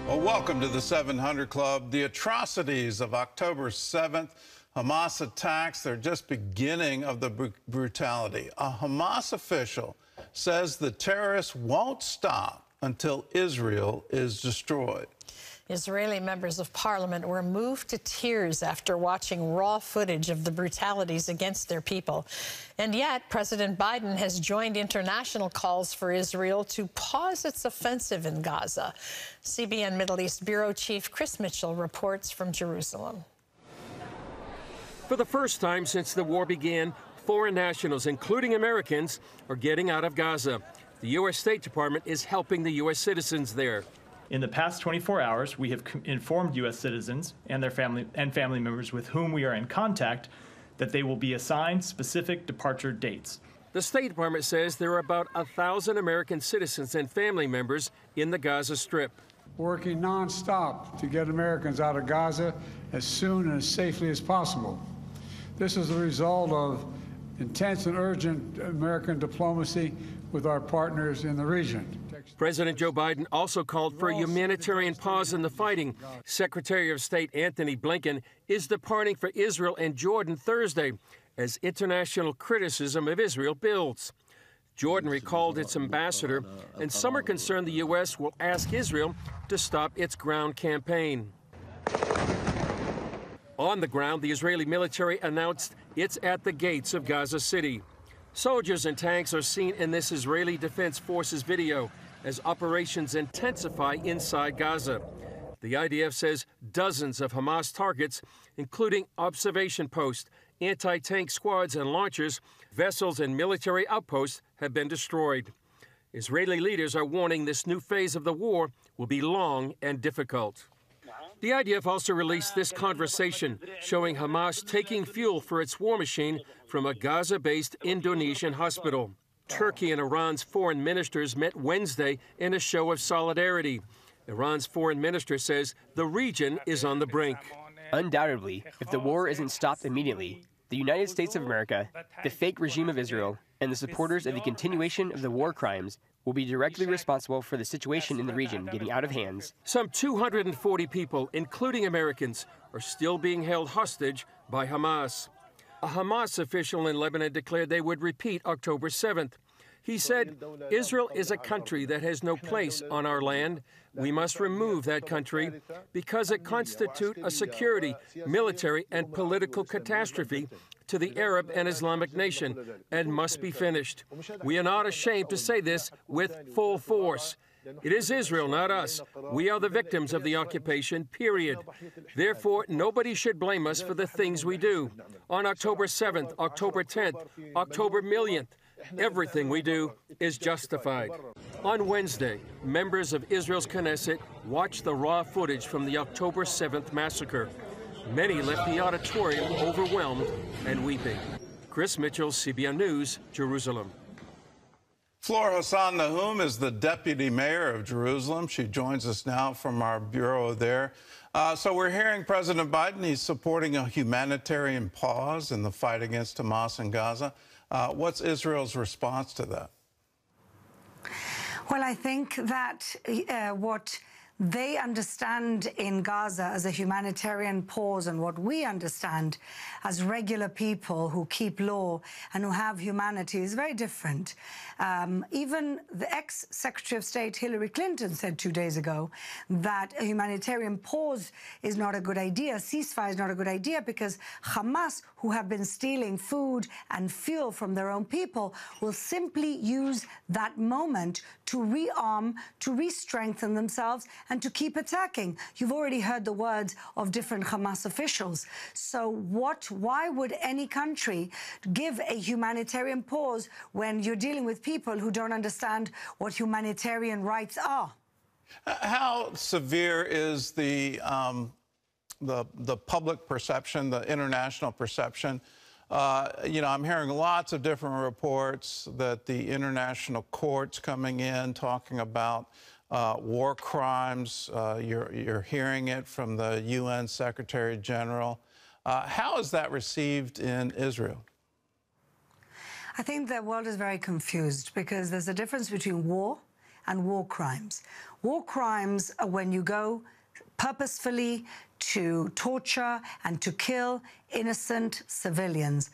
Well, welcome to the 700 Club. The atrocities of October 7th, Hamas attacks, they're just beginning of the brutality. A Hamas official says the terrorists won't stop until Israel is destroyed. Israeli members of parliament were moved to tears after watching raw footage of the brutalities against their people. And yet, President Biden has joined international calls for Israel to pause its offensive in Gaza. CBN Middle East Bureau Chief Chris Mitchell reports from Jerusalem. For the first time since the war began, foreign nationals, including Americans, are getting out of Gaza. The U.S. State Department is helping the U.S. citizens there. In the past 24 hours, we have informed U.S. citizens and their family members with whom we are in contact that they will be assigned specific departure dates. The State Department says there are about 1,000 American citizens and family members in the Gaza Strip. Working nonstop to get Americans out of Gaza as soon and as safely as possible. This is the result of intense and urgent American diplomacy with our partners in the region. President Joe Biden also called for a humanitarian pause in the fighting. Secretary of State Antony Blinken is departing for Israel and Jordan Thursday as international criticism of Israel builds. Jordan recalled its ambassador, and some are concerned the U.S. will ask Israel to stop its ground campaign. On the ground, the Israeli military announced it's at the gates of Gaza City. Soldiers and tanks are seen in this Israeli Defense Forces video as operations intensify inside Gaza. The IDF says dozens of Hamas targets, including observation posts, anti-tank squads and launchers, vessels and military outposts, have been destroyed. Israeli leaders are warning this new phase of the war will be long and difficult. The IDF also released this conversation showing Hamas taking fuel for its war machine from a Gaza-based Indonesian hospital. Turkey and Iran's foreign ministers met Wednesday in a show of solidarity. Iran's foreign minister says the region is on the brink. Undoubtedly, if the war isn't stopped immediately, the United States of America, the fake regime of Israel, and the supporters of the continuation of the war crimes will be directly responsible for the situation in the region getting out of hands. Some 240 people, including Americans, are still being held hostage by Hamas. A Hamas official in Lebanon declared they would repeat October 7th. He said, Israel is a country that has no place on our land. We must remove that country because it constitutes a security, military, and political catastrophe to the Arab and Islamic nation and must be finished. We are not ashamed to say this with full force. It is Israel, not us. We are the victims of the occupation, period. Therefore, nobody should blame us for the things we do. On October 7th, October 10th, October 1,000,000th, everything we do is justified. On Wednesday, members of Israel's Knesset watched the raw footage from the October 7th massacre. Many left the auditorium overwhelmed and weeping. Chris Mitchell, CBN News, Jerusalem. Flor Hassan Nahum is the deputy mayor of Jerusalem. She joins us now from our bureau there. So we're hearing President Biden, he's supporting a humanitarian pause in the fight against Hamas in Gaza. What's Israel's response to that? Well, I think that what they understand in Gaza as a humanitarian pause and what we understand as regular people who keep law and who have humanity is very different. Even the ex-Secretary of State Hillary Clinton said 2 days ago that a humanitarian pause is not a good idea, a ceasefire is not a good idea, because Hamas, who have been stealing food and fuel from their own people, will simply use that moment to rearm, to re-strengthen themselves and to keep attacking. You've already heard the words of different Hamas officials. So why would any country give a humanitarian pause when you're dealing with people who don't understand what humanitarian rights are? How severe is the public perception, the international perception? You know, I'm hearing lots of different reports that the international court's coming in talking about war crimes. You're hearing it from the UN Secretary General. How is that received in Israel? I think the world is very confused because there's a difference between war and war crimes. War crimes are when you go purposefully to torture and to kill innocent civilians.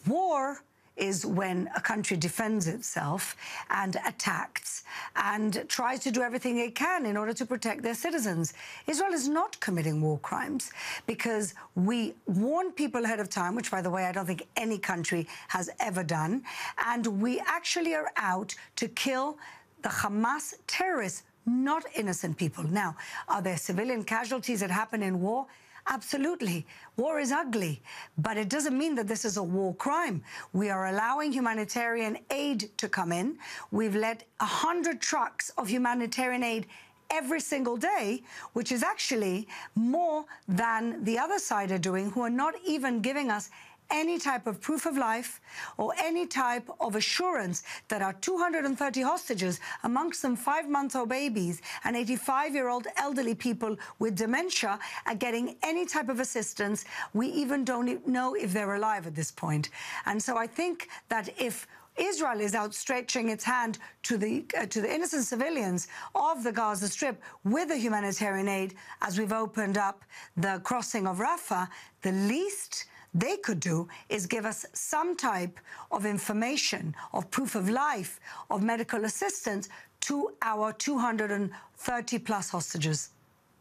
War is when a country defends itself and attacks and tries to do everything it can in order to protect their citizens. Israel is not committing war crimes because we warn people ahead of time, which, by the way, I don't think any country has ever done, and we actually are out to kill the Hamas terrorists, not innocent people. Now, are there civilian casualties that happen in war? Absolutely. War is ugly, but it doesn't mean that this is a war crime. We are allowing humanitarian aid to come in. We've let 100 trucks of humanitarian aid every single day, which is actually more than the other side are doing, who are not even giving us any type of proof of life or any type of assurance that our 230 hostages, amongst them 5-month-old babies and 85-year-old elderly people with dementia, are getting any type of assistance. We even don't know if they're alive at this point. And so I think that if Israel is outstretching its hand to the innocent civilians of the Gaza Strip with the humanitarian aid, as we've opened up the crossing of Rafah, the least they could do is give us some type of information, of proof of life, of medical assistance to our 230-plus hostages.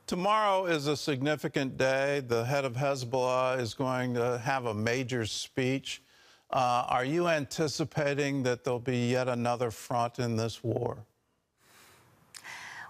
Tomorrow is a significant day. The head of Hezbollah is going to have a major speech. Are you anticipating that there'll be yet another front in this war?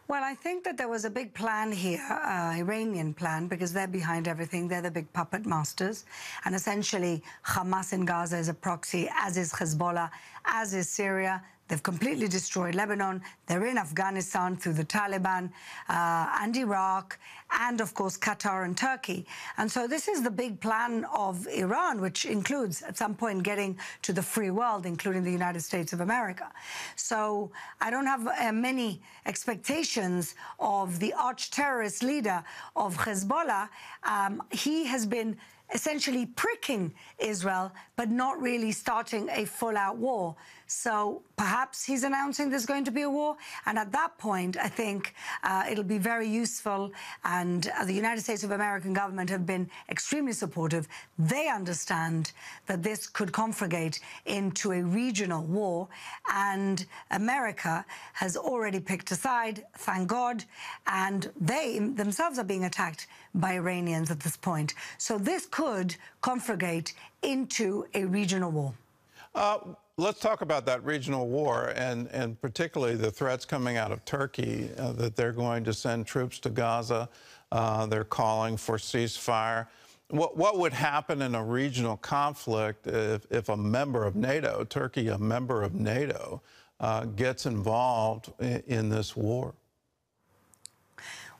Well, I think that there was a big plan here, Iranian plan, because they're behind everything. They're the big puppet masters. And essentially, Hamas in Gaza is a proxy, as is Hezbollah, as is Syria. They've completely destroyed Lebanon. They're in Afghanistan through the Taliban and Iraq and, of course, Qatar and Turkey. And so this is the big plan of Iran, which includes, at some point, getting to the free world, including the United States of America. So I don't have many expectations of the arch-terrorist leader of Hezbollah. He has been essentially pricking Israel, but not really starting a full-out war. So perhaps he's announcing there's going to be a war. And at that point, I think it'll be very useful. And the United States of American government have been extremely supportive. They understand that this could conflagrate into a regional war. And America has already picked a side, thank God. And they themselves are being attacked by Iranians at this point. So this could conflagrate into a regional war. Let's talk about that regional war and particularly the threats coming out of Turkey that they're going to send troops to Gaza. They're calling for ceasefire. What would happen in a regional conflict if a member of NATO, Turkey, a member of NATO, gets involved in this war?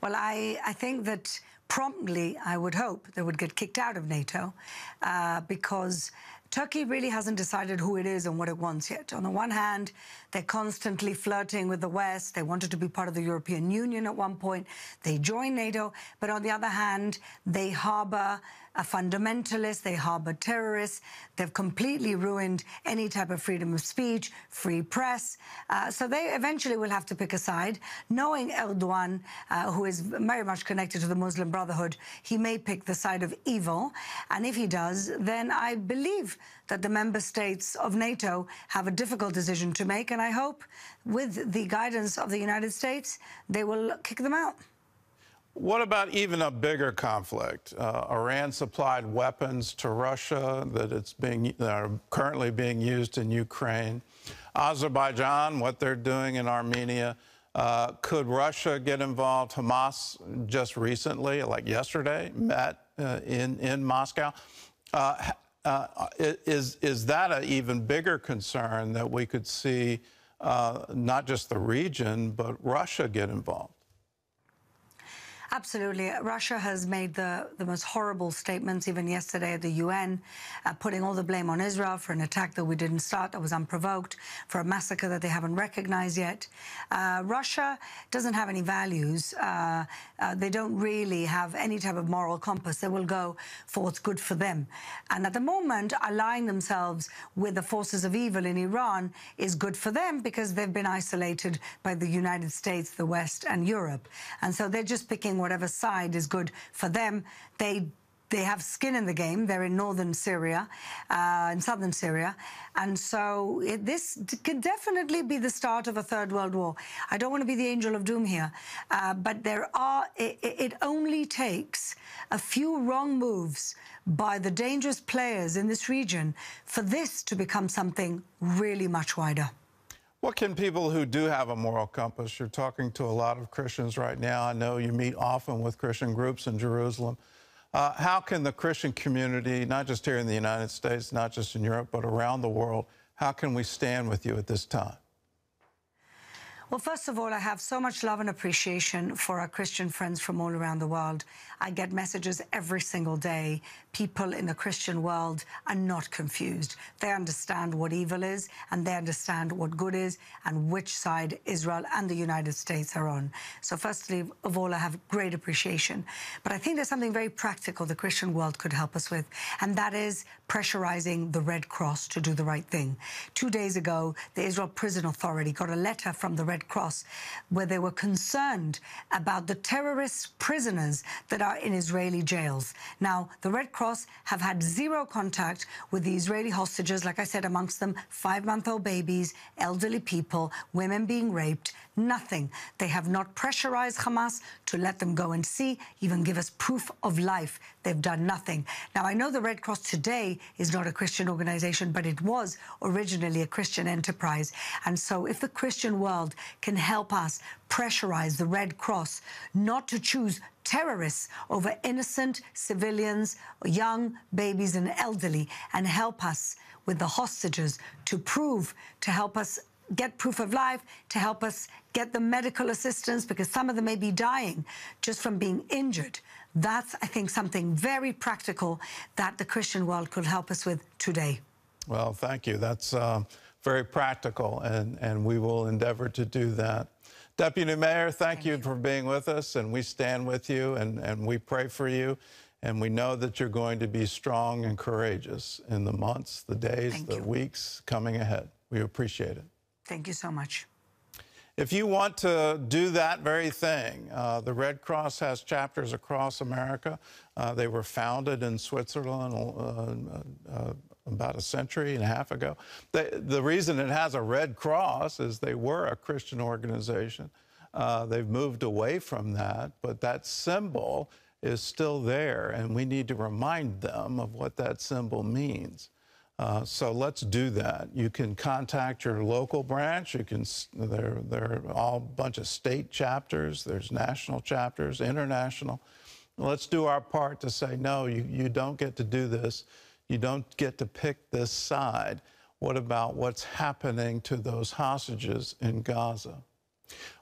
Well, I think that promptly, I would hope, they would get kicked out of NATO because Turkey really hasn't decided who it is and what it wants yet. On the one hand, they're constantly flirting with the West. They wanted to be part of the European Union at one point. They joined NATO. But on the other hand, they harbor a fundamentalist. They harbor terrorists. They've completely ruined any type of freedom of speech, free press. So they eventually will have to pick a side. Knowing Erdogan, who is very much connected to the Muslim Brotherhood, he may pick the side of evil. And if he does, then I believe that the member states of NATO have a difficult decision to make. And I hope, with the guidance of the United States, they will kick them out. What about even a bigger conflict? Iran supplied weapons to Russia that are currently being used in Ukraine. Azerbaijan, what they're doing in Armenia. Could Russia get involved? Hamas just recently, like yesterday, met in Moscow. Is that an even bigger concern that we could see not just the region, but Russia get involved? Absolutely. Russia has made the most horrible statements, even yesterday at the UN, putting all the blame on Israel for an attack that we didn't start, that was unprovoked, for a massacre that they haven't recognized yet. Russia doesn't have any values. They don't really have any type of moral compass. They will go for what's good for them. And at the moment, allying themselves with the forces of evil in Iran is good for them because they've been isolated by the United States, the West, and Europe. And so they're just picking whatever side is good for them. They have skin in the game. They're in northern Syria, in southern Syria. And so this could definitely be the start of a third world war. I don't want to be the angel of doom here, but it only takes a few wrong moves by the dangerous players in this region for this to become something really much wider. What can people who do have a moral compass, you're talking to a lot of Christians right now, I know you meet often with Christian groups in Jerusalem. How can the Christian community, not just here in the United States, not just in Europe, but around the world, how can we stand with you at this time? Well, first of all, I have so much love and appreciation for our Christian friends from all around the world. I get messages every single day. People in the Christian world are not confused. They understand what evil is, and they understand what good is, and which side Israel and the United States are on. So firstly of all, I have great appreciation. But I think there's something very practical the Christian world could help us with, and that is pressurizing the Red Cross to do the right thing. 2 days ago, the Israel Prison Authority got a letter from the Red Cross where they were concerned about the terrorist prisoners that are in Israeli jails. Now, the Red Cross have had zero contact with the Israeli hostages, like I said, amongst them 5-month-old babies, elderly people, women being raped, nothing. They have not pressurized Hamas to let them go and see, even give us proof of life. They've done nothing. Now, I know the Red Cross today is not a Christian organization, but it was originally a Christian enterprise. And so if the Christian world can help us pressurize the Red Cross not to choose terrorists over innocent civilians, young babies and elderly, and help us with the hostages to help us get proof of life, to help us get the medical assistance, because some of them may be dying just from being injured. That's, I think, something very practical that the Christian world could help us with today. Well, thank you. That's very practical, and we will endeavor to do that. Deputy Mayor, thank you for being with us, and we stand with you, and we pray for you, and we know that you're going to be strong and courageous in the months, the days, the weeks coming ahead. We appreciate it. Thank you so much. If you want to do that very thing, the Red Cross has chapters across America. They were founded in Switzerland about a century and a half ago. The reason it has a Red Cross is they were a Christian organization. They've moved away from that, but that symbol is still there, and we need to remind them of what that symbol means. So let's do that. You can contact your local branch. You can. There are all a bunch of state chapters. There's national chapters, international. Let's do our part to say, no, you don't get to do this. You don't get to pick this side. What about what's happening to those hostages in Gaza?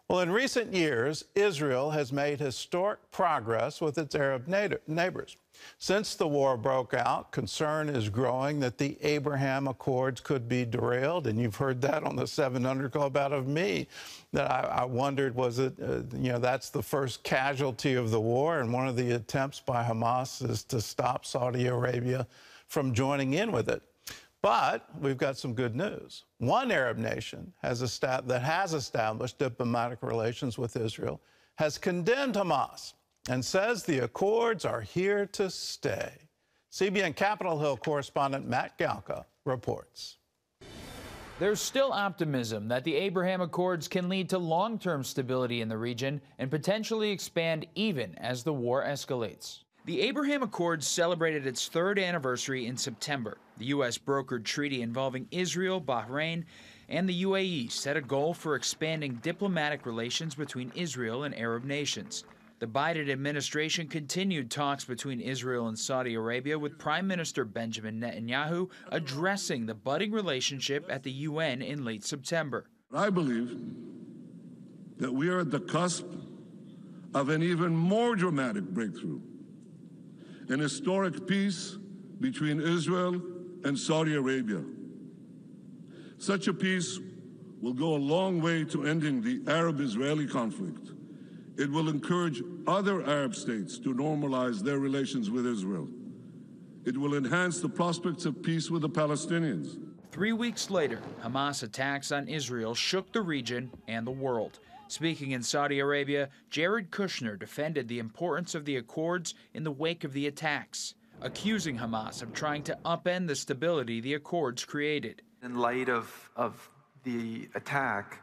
Well, in recent years, Israel has made historic progress with its Arab neighbors. Since the war broke out, concern is growing that the Abraham Accords could be derailed, and you've heard that on the 700 Club out of me, that I wondered, was it, that's the first casualty of the war, and one of the attempts by Hamas is to stop Saudi Arabia from joining in with it. But we've got some good news. One Arab nation that has established diplomatic relations with Israel has condemned Hamas and says the accords are here to stay. CBN Capitol Hill correspondent Matt Galka reports. There's still optimism that the Abraham Accords can lead to long-term stability in the region and potentially expand even as the war escalates. The Abraham Accords celebrated its 3rd anniversary in September. The U.S. brokered treaty involving Israel, Bahrain, and the UAE set a goal for expanding diplomatic relations between Israel and Arab nations. The Biden administration continued talks between Israel and Saudi Arabia, with Prime Minister Benjamin Netanyahu addressing the budding relationship at the UN in late September. I believe that we are at the cusp of an even more dramatic breakthrough, an historic peace between Israel and Saudi Arabia. Such a peace will go a long way to ending the Arab-Israeli conflict. It will encourage other Arab states to normalize their relations with Israel. It will enhance the prospects of peace with the Palestinians. 3 weeks later, Hamas attacks on Israel shook the region and the world. Speaking in Saudi Arabia, Jared Kushner defended the importance of the accords in the wake of the attacks, accusing Hamas of trying to upend the stability the accords created. In light of the attack,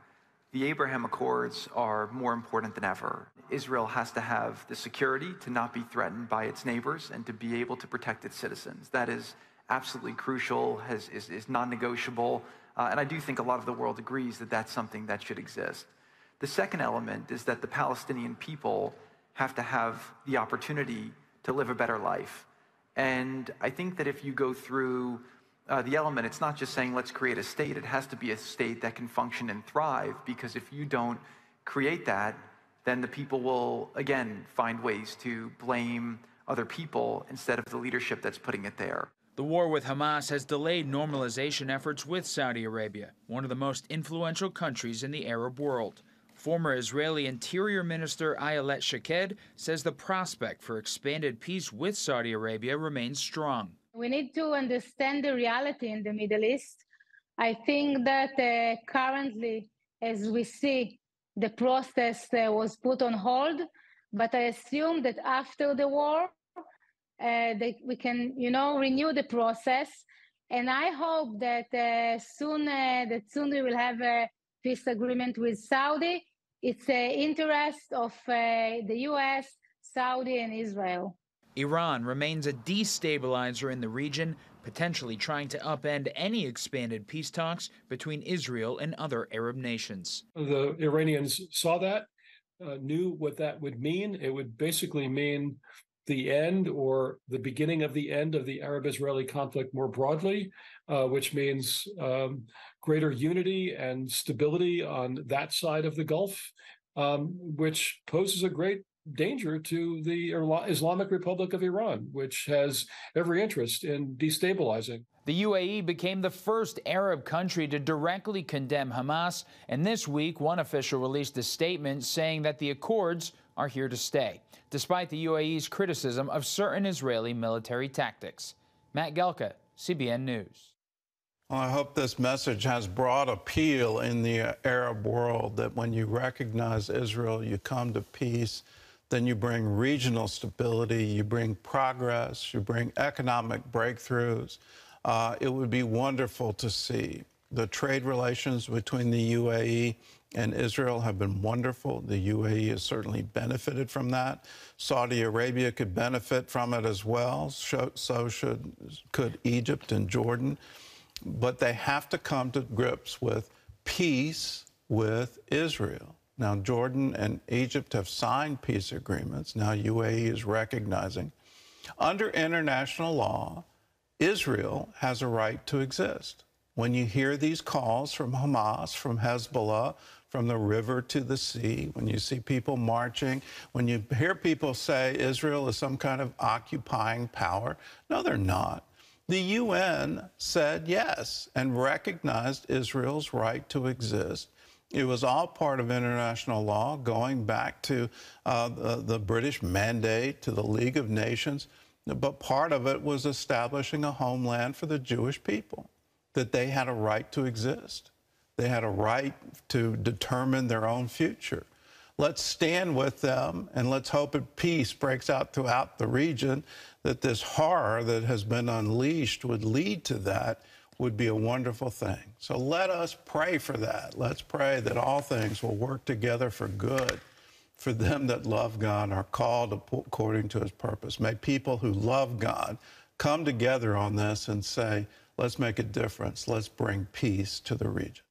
the Abraham Accords are more important than ever. Israel has to have the security to not be threatened by its neighbors and to be able to protect its citizens. That is absolutely crucial, is non-negotiable, and I do think a lot of the world agrees that that's something that should exist. The second element is that the Palestinian people have to have the opportunity to live a better life. And I think that if you go through the element, it's not just saying let's create a state, it has to be a state that can function and thrive, because if you don't create that, then the people will, again, find ways to blame other people instead of the leadership that's putting it there. The war with Hamas has delayed normalization efforts with Saudi Arabia, one of the most influential countries in the Arab world. Former Israeli Interior Minister Ayelet Shaked says the prospect for expanded peace with Saudi Arabia remains strong. We need to understand the reality in the Middle East. I think that currently, as we see, the process was put on hold, but I assume that after the war, we can, renew the process. And I hope that soon we will have a peace agreement with Saudi. It's the interest of the U.S., Saudi, and Israel. Iran remains a destabilizer in the region, potentially trying to upend any expanded peace talks between Israel and other Arab nations. The Iranians saw that, knew what that would mean. It would basically mean the end or the beginning of the end of the Arab-Israeli conflict more broadly, which means greater unity and stability on that side of the Gulf, which poses a great danger to the Islamic Republic of Iran, which has every interest in destabilizing. The UAE became the first Arab country to directly condemn Hamas, and this week one official released a statement saying that the accords are here to stay, despite the UAE's criticism of certain Israeli military tactics. Matt Gelka, CBN News. Well, I hope this message has broad appeal in the Arab world, that when you recognize Israel, you come to peace, then you bring regional stability, you bring progress, you bring economic breakthroughs. It would be wonderful to see. The trade relations between the UAE and Israel have been wonderful. The UAE has certainly benefited from that. Saudi Arabia could benefit from it as well. So could Egypt and Jordan. But they have to come to grips with peace with Israel. Now, Jordan and Egypt have signed peace agreements. Now, UAE is recognizing. Under international law, Israel has a right to exist. When you hear these calls from Hamas, from Hezbollah, from the river to the sea, when you see people marching, when you hear people say Israel is some kind of occupying power, no, they're not. The UN said yes and recognized Israel's right to exist. It was all part of international law, going back to the British mandate, to the League of Nations. But part of it was establishing a homeland for the Jewish people, that they had a right to exist. They had a right to determine their own future. Let's stand with them, and let's hope that peace breaks out throughout the region, that this horror that has been unleashed would lead to that, would be a wonderful thing. So let us pray for that. Let's pray that all things will work together for good for them that love God, are called according to his purpose. May people who love God come together on this and say, let's make a difference. Let's bring peace to the region.